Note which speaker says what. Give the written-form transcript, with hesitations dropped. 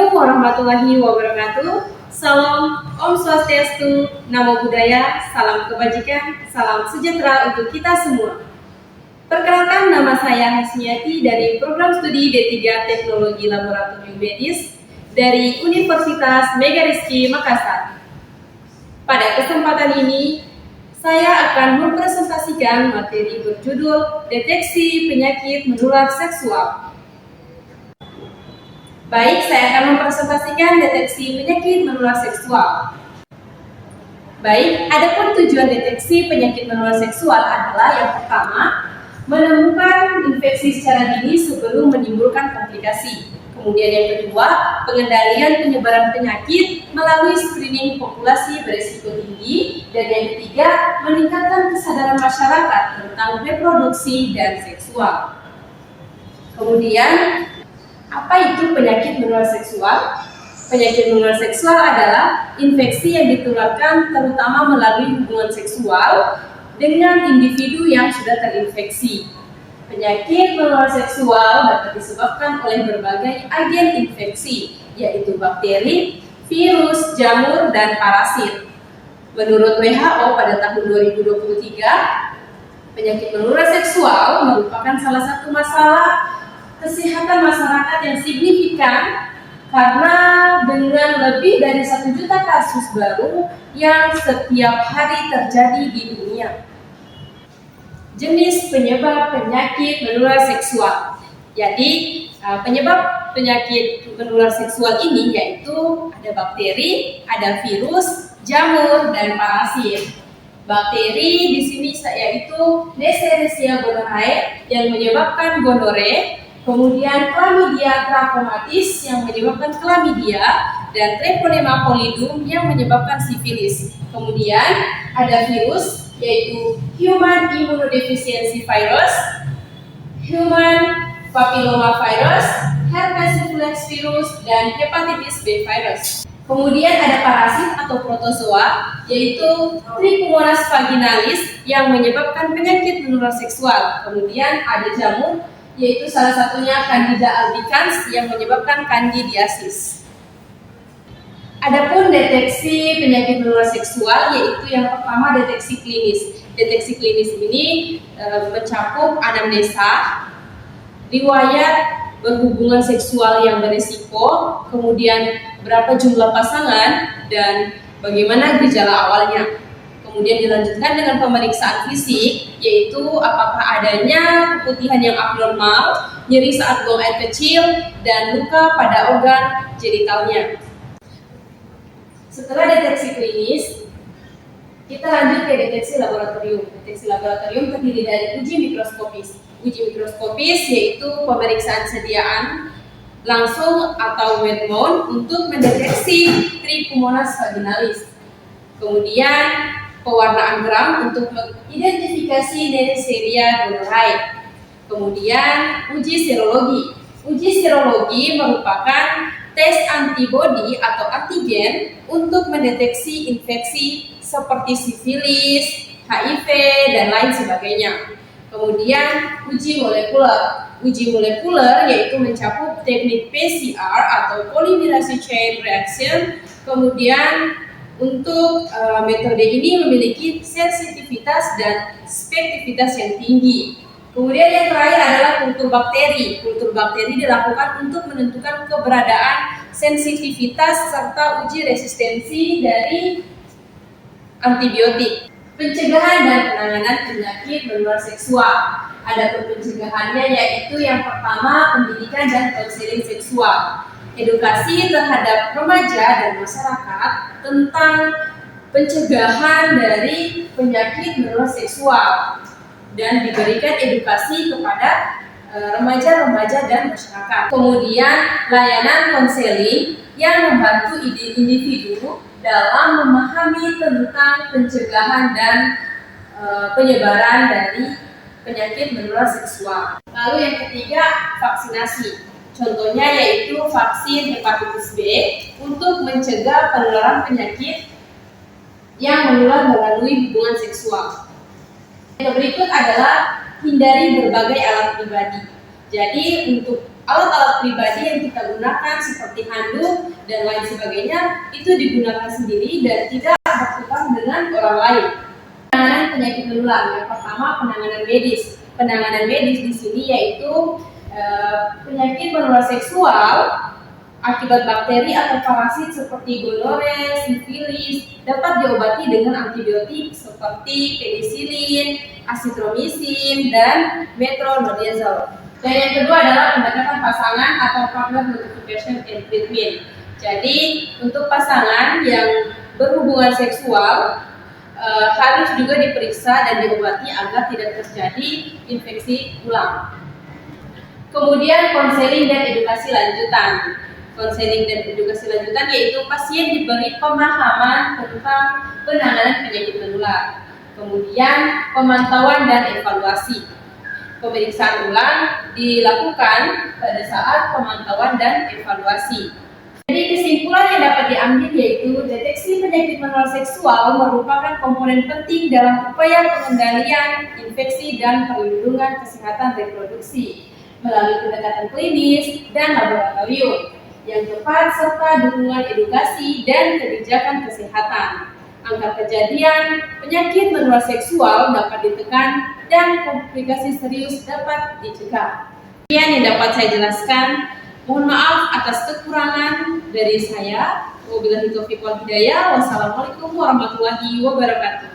Speaker 1: Assalamualaikum warahmatullahi wabarakatuh. Salam Om Swastiastu, Namo Buddhaya, salam kebajikan, salam sejahtera untuk kita semua. Perkenalkan, nama saya Hasniati dari program studi D3 Teknologi Laboratorium Medis dari Universitas Megarizky Makassar. Pada kesempatan ini, saya akan mempresentasikan materi berjudul Deteksi Penyakit Menular Seksual. Baik, saya akan mempresentasikan deteksi penyakit menular seksual. Baik, adapun tujuan deteksi penyakit menular seksual adalah yang pertama, menemukan infeksi secara dini sebelum menimbulkan komplikasi. Kemudian yang kedua, pengendalian penyebaran penyakit melalui screening populasi berisiko tinggi. Dan yang ketiga, meningkatkan kesadaran masyarakat tentang reproduksi dan seksual. Kemudian, apa itu penyakit menular seksual? Penyakit menular seksual adalah infeksi yang ditularkan terutama melalui hubungan seksual dengan individu yang sudah terinfeksi. Penyakit menular seksual dapat disebabkan oleh berbagai agen infeksi, yaitu bakteri, virus, jamur, dan parasit. Menurut WHO pada tahun 2023, penyakit menular seksual merupakan salah satu masalah kesehatan masyarakat yang signifikan karena dengan lebih dari 1 juta kasus baru yang setiap hari terjadi di dunia. Jenis penyebab penyakit menular seksual. Jadi, penyebab penyakit menular seksual ini yaitu ada bakteri, ada virus, jamur, dan parasit. Bakteri di sini yaitu Neisseria gonorrhoeae yang menyebabkan gonore, kemudian Chlamydia trachomatis yang menyebabkan chlamydia, dan Treponema pallidum yang menyebabkan sifilis. Kemudian ada virus yaitu Human Immunodeficiency Virus, Human Papilloma Virus, Herpes simplex virus, dan Hepatitis B virus. Kemudian ada parasit atau protozoa yaitu Trichomonas vaginalis yang menyebabkan penyakit menular seksual. Kemudian ada jamur yaitu salah satunya Candida albicans yang menyebabkan candidiasis. Adapun deteksi penyakit menular seksual yaitu yang pertama deteksi klinis. Deteksi klinis ini mencakup anamnesa, riwayat berhubungan seksual yang berisiko, kemudian berapa jumlah pasangan, dan bagaimana gejala awalnya. Kemudian dilanjutkan dengan pemeriksaan fisik, yaitu apakah adanya keputihan yang abnormal, nyeri saat buang air kecil, dan luka pada organ genitalnya. Setelah deteksi klinis, kita lanjut ke deteksi laboratorium. Deteksi laboratorium terdiri dari uji mikroskopis. Uji mikroskopis yaitu pemeriksaan sediaan langsung atau wet mount untuk mendeteksi Trichomonas vaginalis. Kemudian pewarnaan gram untuk mengidentifikasi Neisseria gonorrhoeae. Kemudian uji serologi. Uji serologi merupakan tes antibodi atau antigen untuk mendeteksi infeksi seperti sifilis, HIV, dan lain sebagainya. Kemudian uji molekuler. Uji molekuler yaitu mencakup teknik PCR atau polymerase chain reaction. Kemudian untuk metode ini memiliki sensitivitas dan spesifisitas yang tinggi. Kemudian yang terakhir adalah kultur bakteri. Kultur bakteri dilakukan untuk menentukan keberadaan sensitivitas serta uji resistensi dari antibiotik. Pencegahan dan penanganan penyakit menular seksual. Adapun pencegahannya yaitu yang pertama pendidikan dan konseling seksual. Edukasi terhadap remaja dan masyarakat tentang pencegahan dari penyakit menular seksual dan diberikan edukasi kepada remaja-remaja dan masyarakat. Kemudian layanan konseling yang membantu individu dalam memahami tentang pencegahan dan penyebaran dari penyakit menular seksual. Lalu yang ketiga, vaksinasi. Contohnya yaitu vaksin hepatitis B untuk mencegah penularan penyakit yang menular melalui hubungan seksual. Yang berikut adalah hindari berbagai alat pribadi. Jadi untuk alat-alat pribadi yang kita gunakan seperti handuk dan lain sebagainya itu digunakan sendiri dan tidak bertukar dengan orang lain. Penanganan penyakit menular. Yang pertama, penanganan medis. Penanganan medis di sini yaitu penyakit menular seksual akibat bakteri atau parasit seperti gonore, sifilis dapat diobati dengan antibiotik seperti penisilin, azitromisin, dan metronidazole. Dan yang kedua adalah pendekatan pasangan atau partner notification and treatment. Jadi untuk pasangan yang berhubungan seksual harus juga diperiksa dan diobati agar tidak terjadi infeksi ulang. Kemudian konseling dan edukasi lanjutan. Konseling dan edukasi lanjutan yaitu pasien diberi pemahaman tentang penanganan penyakit menular. Kemudian pemantauan dan evaluasi. Pemeriksaan ulang dilakukan pada saat pemantauan dan evaluasi. Jadi kesimpulan yang dapat diambil yaitu deteksi penyakit menular seksual merupakan komponen penting dalam upaya pengendalian infeksi dan perlindungan kesehatan reproduksi melalui pendekatan klinis dan laboratorium yang tepat serta dukungan edukasi dan kebijakan kesehatan. Angka kejadian penyakit menular seksual dapat ditekan dan komplikasi serius dapat dicegah. Sekian yang dapat saya jelaskan. Mohon maaf atas kekurangan dari saya. Wabillahi taufiq wal hidayah. Wassalamualaikum warahmatullahi wabarakatuh.